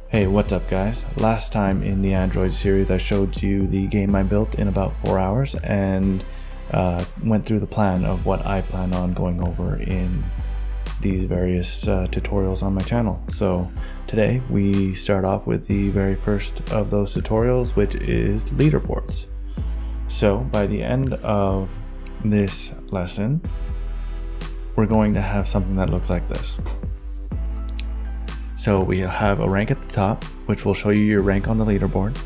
Hey, what's up guys? Last time in the Android series I showed you the game I built in about 4 hours and went through the plan of what I plan on going over in these various tutorials on my channel. So today we start off with the very first of those tutorials, which is leaderboards. So by the end of this lesson, we're going to have something that looks like this. So we have a rank at the top, which will show you your rank on the leaderboard,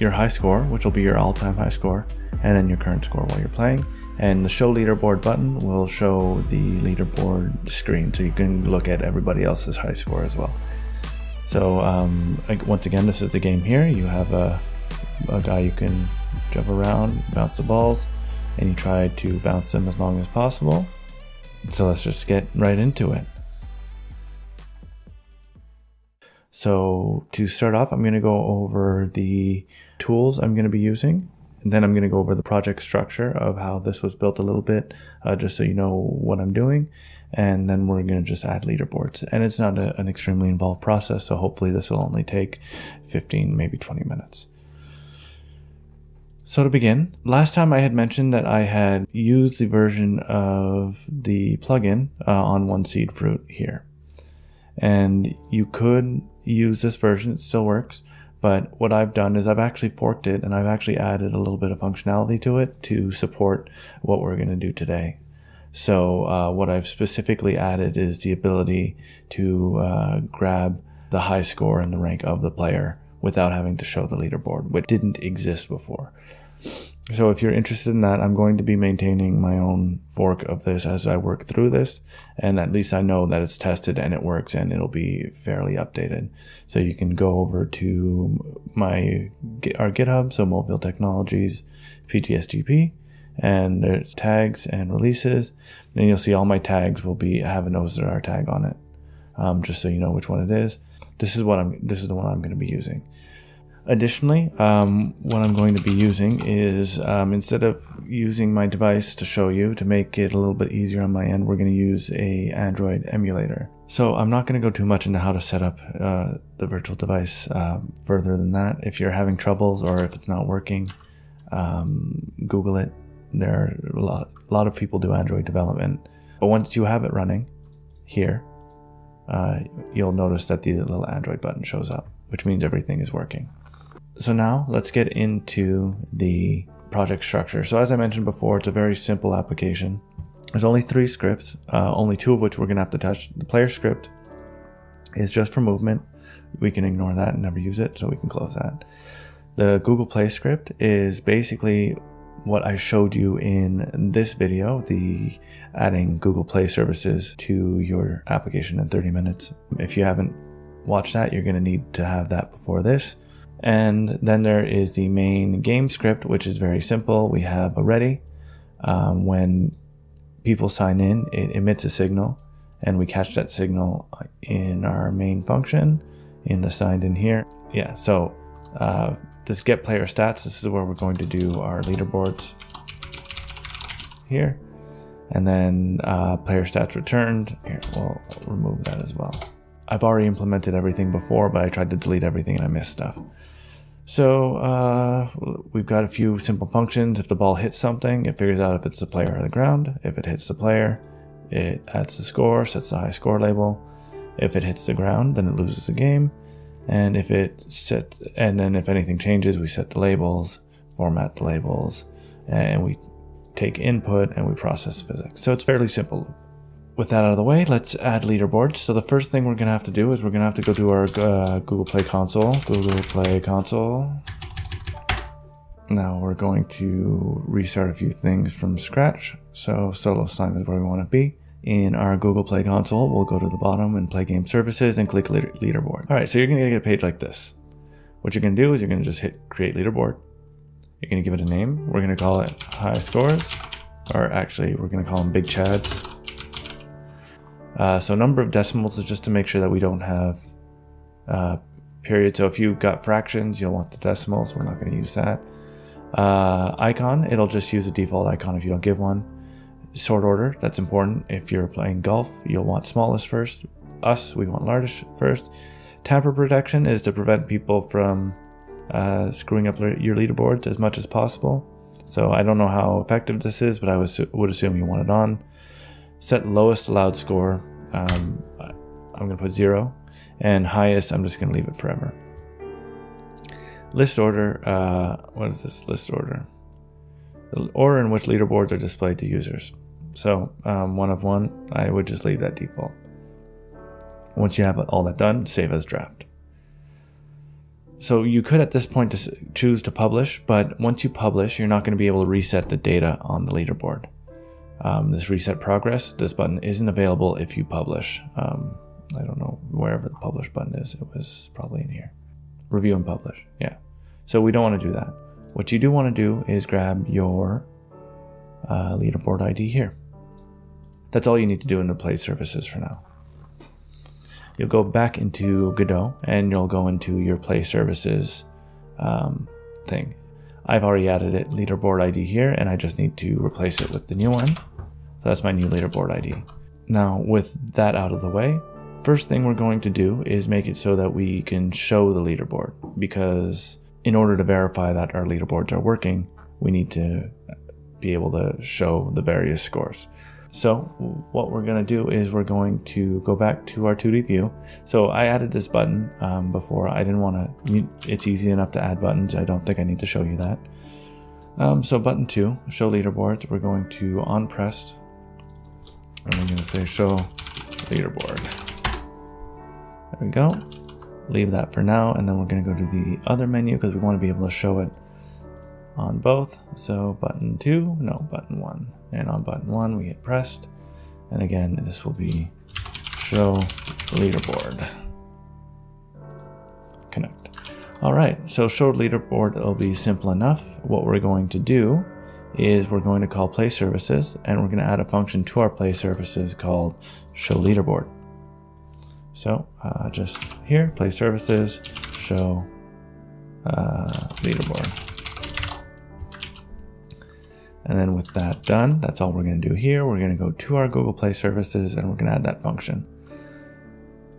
your high score, which will be your all-time high score, and then your current score while you're playing. And the show leaderboard button will show the leaderboard screen, so you can look at everybody else's high score as well. So once again, this is the game here. You have a guy you can jump around, bounce the balls, and you try to bounce them as long as possible. So let's just get right into it. So to start off, I'm going to go over the tools I'm going to be using, and then I'm going to go over the project structure of how this was built a little bit, just so you know what I'm doing. And then we're going to just add leaderboards. And it's not an extremely involved process, so hopefully this will only take 15, maybe 20 minutes. So to begin, last time I had mentioned that I had used the version of the plugin on One Seed Fruit here. And you could use this version, it still works, but what I've done is I've actually forked it and I've actually added a little bit of functionality to it to support what we're going to do today. So what I've specifically added is the ability to grab the high score and the rank of the player without having to show the leaderboard, which didn't exist before. So if you're interested in that, I'm going to be maintaining my own fork of this as I work through this, and at least I know that it's tested and it works and it'll be fairly updated. So you can go over to our GitHub, so Mobile Technologies PGSGP, and there's tags and releases, and you'll see all my tags will have a OSR tag on it, just so you know which one it is. This is the one I'm going to be using. Additionally, what I'm going to be using is, instead of using my device to show you, to make it a little bit easier on my end, we're going to use a Android emulator. So I'm not going to go too much into how to set up the virtual device further than that. If you're having troubles or if it's not working, Google it. There are a lot of people do Android development. But once you have it running here, you'll notice that the little Android button shows up, which means everything is working. So now let's get into the project structure. So as I mentioned before, it's a very simple application. There's only 3 scripts, only 2 of which we're going to have to touch. The player script is just for movement. We can ignore that and never use it, so we can close that. The Google Play script is basically what I showed you in this video, the adding Google Play services to your application in 30 minutes. If you haven't watched that, you're going to need to have that before this. And then there is the main game script, which is very simple. We have a ready. When people sign in, it emits a signal, and we catch that signal in our main function in the signed in here. Yeah, so this get player stats, this is where we're going to do our leaderboards here. And then player stats returned. Here, we'll remove that as well. I've already implemented everything before, but I tried to delete everything and I missed stuff. So we've got a few simple functions. If the ball hits something, it figures out if it's the player or the ground. If it hits the player, it adds the score, sets the high score label. If it hits the ground, then it loses the game. And if then if anything changes, we set the labels, format the labels, and we take input and we process physics. So it's fairly simple. With that out of the way, let's add leaderboards. So the first thing we're going to have to do is we're going to have to go to our Google Play console. Google Play console. Now we're going to restart a few things from scratch. So solo slime is where we want to be. In our Google Play console, we'll go to the bottom and Play Game Services and click Leaderboard. All right, so you're going to get a page like this. What you're going to do is you're going to just hit Create Leaderboard. You're going to give it a name. We're going to call it High Scores, or actually we're going to call them Big Chads. So number of decimals is just to make sure that we don't have periods. So if you've got fractions, you'll want the decimals. We're not going to use that. Icon, it'll just use a default icon if you don't give one. Sort order, that's important. If you're playing golf, you'll want smallest first. We want largest first. Tamper protection is to prevent people from screwing up your leaderboards as much as possible. So I don't know how effective this is, but I would assume you want it on. Set lowest allowed score. I'm going to put 0. And highest, I'm just going to leave it forever. List order. What is this list order? The order in which leaderboards are displayed to users. So 1 of 1, I would just leave that default. Once you have all that done, save as draft. So you could at this point choose to publish, but once you publish, you're not going to be able to reset the data on the leaderboard. This reset progress, this button isn't available if you publish. I don't know wherever the publish button is. It was probably in here. Review and publish. Yeah. So we don't want to do that. What you do want to do is grab your leaderboard ID here. That's all you need to do in the Play services for now. You'll go back into Godot and you'll go into your Play services thing. I've already added it, leaderboard ID here, and I just need to replace it with the new one. So that's my new leaderboard ID. Now with that out of the way, first thing we're going to do is make it so that we can show the leaderboard, because in order to verify that our leaderboards are working, we need to be able to show the various scores. So what we're going to do is we're going to go back to our 2D view. So I added this button before. I didn't want to, it's easy enough to add buttons. I don't think I need to show you that. So button 2, show leaderboards. We're going to on pressed, and we're going to say show leaderboard. There we go. Leave that for now, and then we're going to go to the other menu because we want to be able to show it on both. So button 2, no, button 1. And on button 1, we hit pressed. And again, this will be show leaderboard. Connect. All right, so show leaderboard will be simple enough. What we're going to do is we're going to call Play Services, and we're going to add a function to our Play Services called show leaderboard. So just here, Play Services, show leaderboard. And then with that done, that's all we're going to do here. We're going to go to our Google Play Services and we're going to add that function.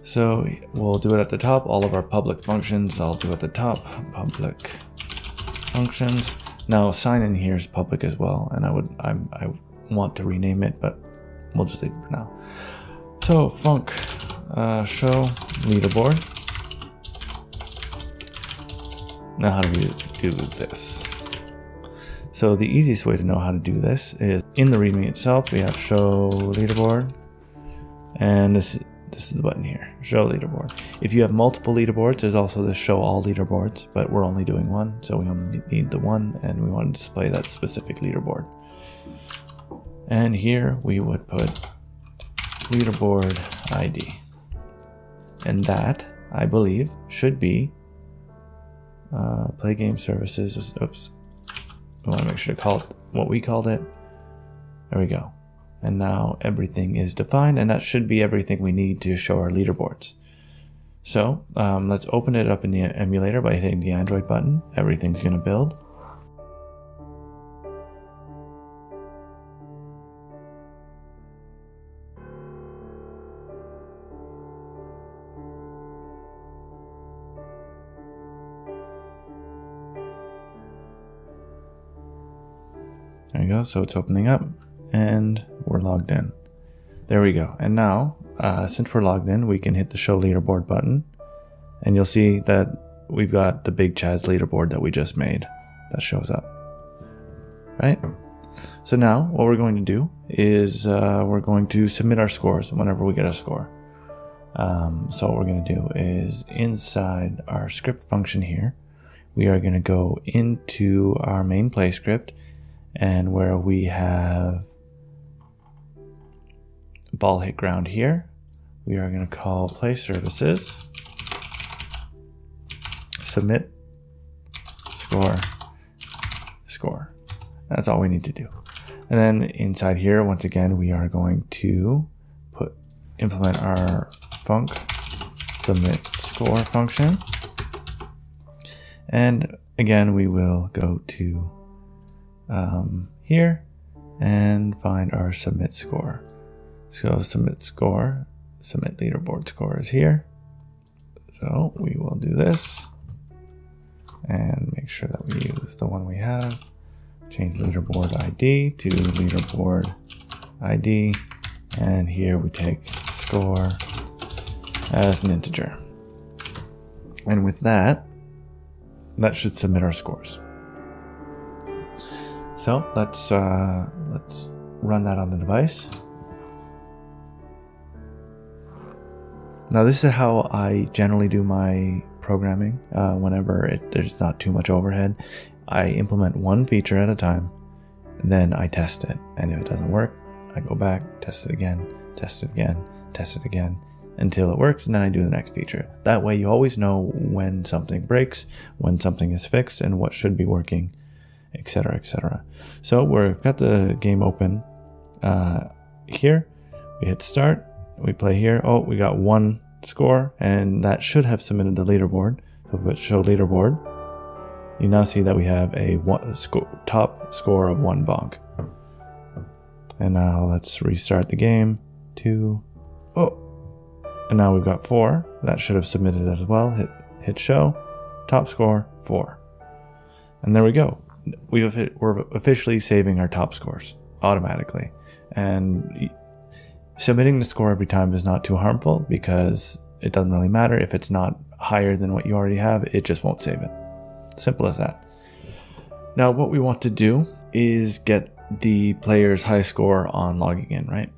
So we'll do it at the top, all of our public functions, I'll do at the top, public functions. Now sign in here is public as well, and I want to rename it, but we'll just leave it for now. So func show leaderboard. Now how do we do this? So the easiest way to know how to do this is in the README itself, we have show leaderboard, and this is the button here, show leaderboard. If you have multiple leaderboards, there's also the show all leaderboards, but we're only doing one, so we only need the one, and we want to display that specific leaderboard. And here we would put leaderboard ID. And that, I believe, should be Play Game Services. Oops. We want to make sure to call it what we called it. There we go. And now everything is defined, and that should be everything we need to show our leaderboards. So let's open it up in the emulator by hitting the Android button. Everything's going to build. There you go, so it's opening up and we're logged in. There we go. And now, since we're logged in, we can hit the show leaderboard button and you'll see that we've got the Big Chad's leaderboard that we just made that shows up, right? So now what we're going to do is we're going to submit our scores whenever we get a score. So what we're going to do is inside our script function here, we are going to go into our main play script, and where we have ball hit ground here, we are going to call Play Services submit score. That's all we need to do. And then inside here, once again, we are going to implement our func submit score function. And again, we will go to here and find our submit score. So submit score, submit leaderboard score is here. So we will do this and make sure that we use the one we have. Change leaderboard ID to leaderboard ID. And here we take score as an integer. And with that, that should submit our scores. So let's run that on the device. Now this is how I generally do my programming whenever there's not too much overhead. I implement one feature at a time, then I test it. And if it doesn't work, I go back, test it again, test it again, test it again, until it works, and then I do the next feature. That way you always know when something breaks, when something is fixed, and what should be working, etc., etc. So we've got the game open here. We hit start, we play here. Oh, we got one score, and that should have submitted the leaderboard. So if we show leaderboard, you now see that we have a top score of 1 bonk. And now let's restart the game to, oh, and now we've got 4. That should have submitted as well. Hit show, top score 4. And there we go. We're officially saving our top scores automatically. And submitting the score every time is not too harmful because it doesn't really matter. If it's not higher than what you already have, it just won't save it. Simple as that. Now what we want to do is get the player's high score on logging in, right?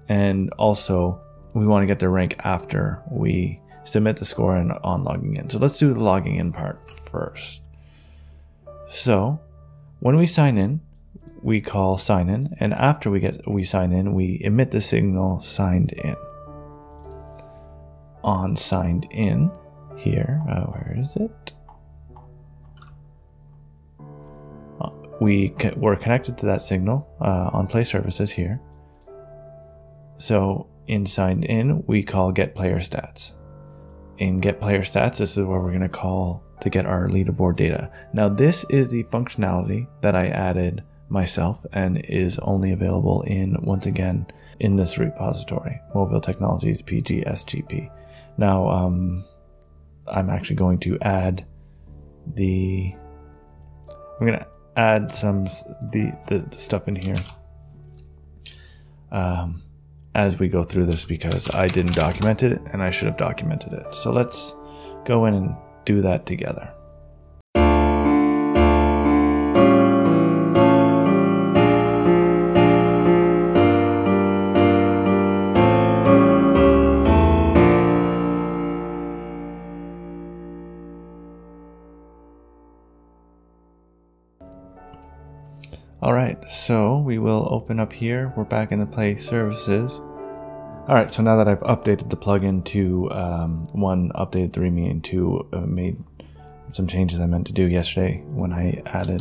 And also we want to get their rank after we submit the score and on logging in. So let's do the logging in part first. So when we sign in, we call sign in, and after we sign in, we emit the signal signed in. On signed in here, where is it? We're connected to that signal on play services here. So in signed in, we call get player stats. In get player stats, this is where we're going to call to get our leaderboard data. Now this is the functionality that I added myself and is only available once again in this repository, Mobile Technologies PGSGP. Now I'm actually going to add I'm going to add some the stuff in here as we go through this because I didn't document it and I should have documented it. So let's go in and do that together. Alright, so we will open up here. We're back in the Play Services. Alright, so now that I've updated the plugin to, one, updated the README, and two, made some changes I meant to do yesterday when I added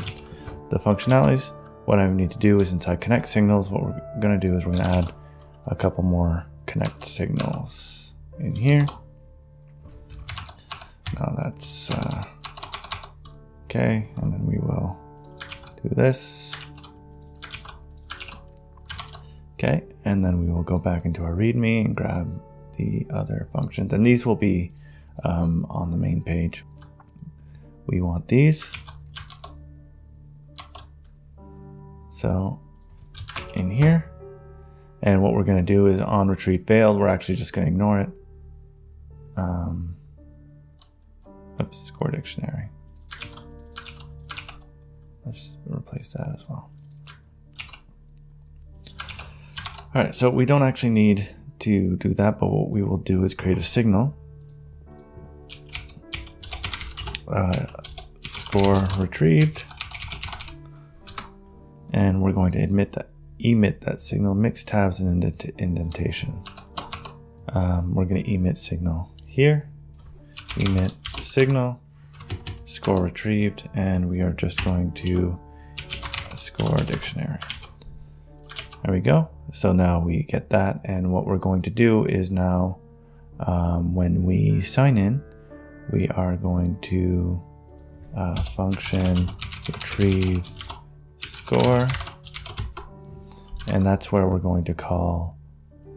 the functionalities, what I need to do is inside connect signals, what we're going to do is we're going to add a couple more connect signals in here. Now that's okay, and then we will do this. Okay, and then we will go back into our README and grab the other functions, and these will be on the main page. We want these. So in here, and what we're going to do is on retrieve failed, we're actually just going to ignore it. Oops, score dictionary. Let's replace that as well. All right, so we don't actually need to do that, but what we will do is create a signal. Score retrieved. And we're going to emit that signal, mix tabs and indentation. We're going to emit signal here, emit signal, score retrieved, and we are just going to score dictionary. There we go. So now we get that, and what we're going to do is now when we sign in, we are going to function retrieve score, and that's where we're going to call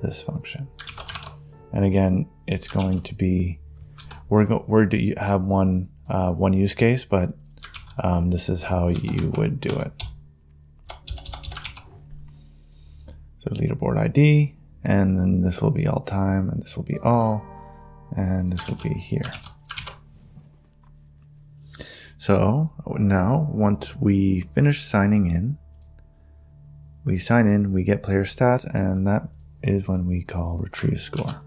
this function. And again, it's going to be we're do you have one use case, but this is how you would do it. So leaderboard ID, and then this will be all time, and this will be all, and this will be here. So now, once we finish signing in, we sign in, we get player stats, and that is when we call retrieve score.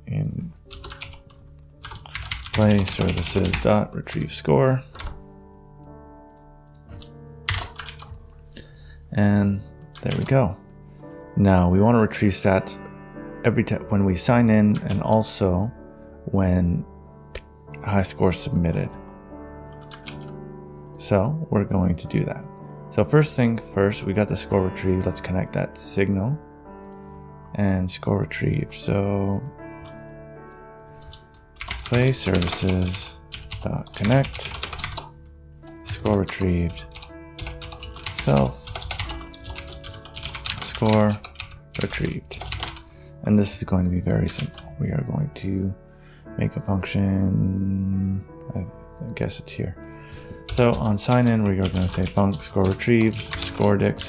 In play services dot retrieve score, and there we go. Now we want to retrieve stats every time when we sign in, and also when high score submitted. So we're going to do that. So first thing first, we got the score retrieved. Let's connect that signal and score retrieved. So play services connect score retrieved self score retrieved. And this is going to be very simple. We are going to make a function, I guess it's here. So on sign in, we are going to say func score retrieved score dictionary.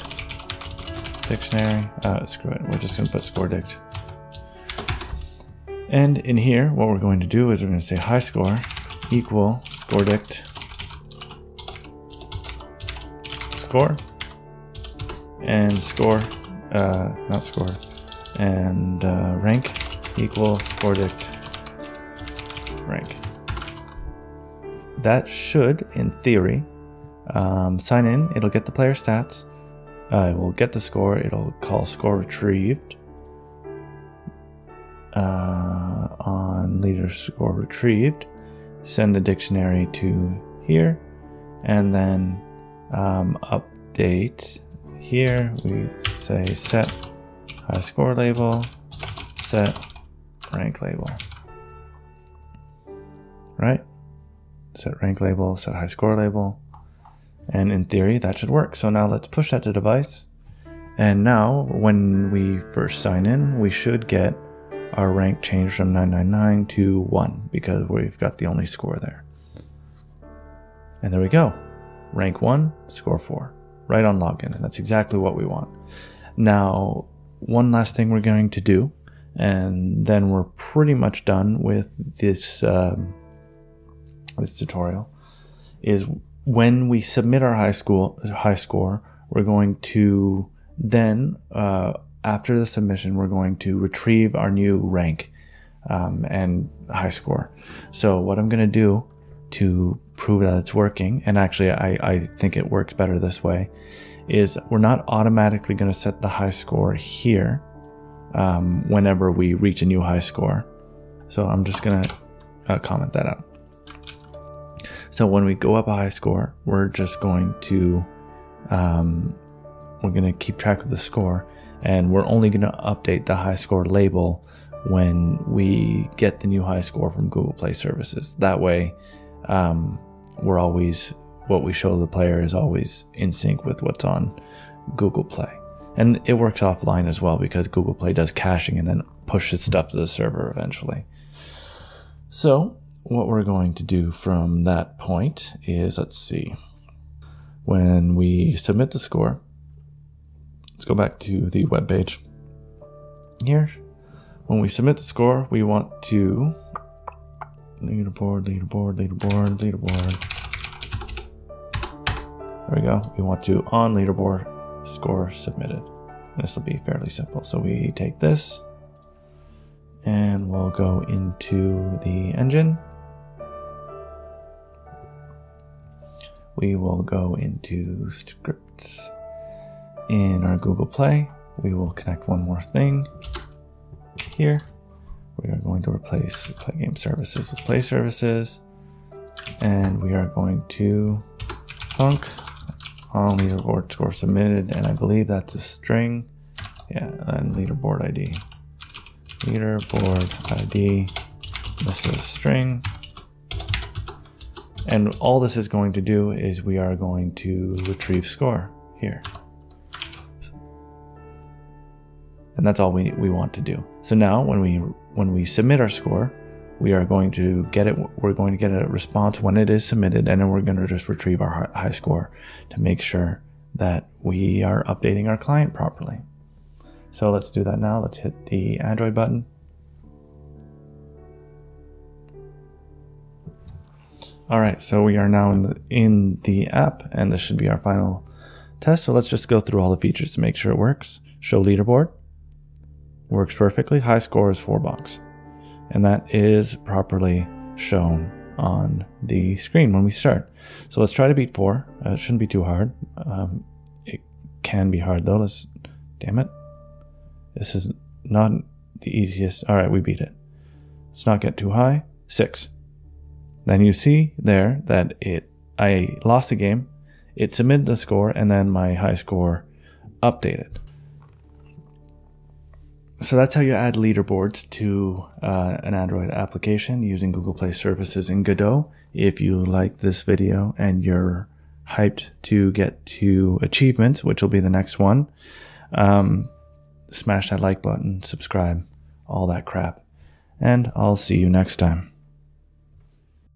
Screw it, we're just going to put score dict. And in here, what we're going to do is we're going to say high score equal score dict score, and score, not score, and rank equal score dict rank. That should, in theory, sign in, it'll get the player stats, it will get the score, it'll call score retrieved on leader score retrieved, send the dictionary to here, and then update here, we say set high score label, set rank label, right? Set rank label, set high score label, and in theory that should work. So now let's push that to device, and now when we first sign in, we should get our rank changed from 999 to 1 because we've got the only score there. And there we go, rank 1, score 4, right on login, and that's exactly what we want. Now one last thing we're going to do, and then we're pretty much done with this this tutorial, is when we submit our high score, we're going to then after the submission, we're going to retrieve our new rank and high score. So what I'm going to do to prove that it's working, and actually I think it works better this way, is we're not automatically going to set the high score here whenever we reach a new high score. So I'm just going to comment that out. So when we go up a high score, we're just going to keep track of the score, and we're only going to update the high score label when we get the new high score from Google Play services. That way, we're always, what we show the player is always in sync with what's on Google Play. And it works offline as well because Google Play does caching and then pushes stuff to the server eventually. So what we're going to do from that point is, let's see, when we submit the score, let's go back to the web page here. When we submit the score, we want to leaderboard. There we go. We want to on leaderboard score submitted. This will be fairly simple. So we take this and we'll go into the engine. We will go into scripts. In our Google Play, we will connect one more thing here. We are going to replace Play Game Services with Play Services, and we are going to func on leaderboard score submitted, and I believe that's a string. Yeah, and leaderboard ID. Leaderboard ID, this is string. And all this is going to do is we are going to retrieve score here. And that's all we want to do. So now when we when we submit our score, we are going to get it. We're going to get a response when it is submitted, and then we're going to just retrieve our high score to make sure that we are updating our client properly. So let's do that now. Let's hit the Android button. All right, so we are now in the app, and this should be our final test. So let's just go through all the features to make sure it works. Show leaderboard. Works perfectly. High score is 4 bucks. And that is properly shown on the screen when we start. So let's try to beat 4. It shouldn't be too hard. It can be hard though. Damn it. This is not the easiest. All right, we beat it. Let's not get too high. 6. Then you see there that I lost the game. It submitted the score, and then my high score updated. So that's how you add leaderboards to an Android application using Google Play services in Godot. If you like this video and you're hyped to get to achievements, which will be the next one, smash that like button, subscribe, all that crap. And I'll see you next time.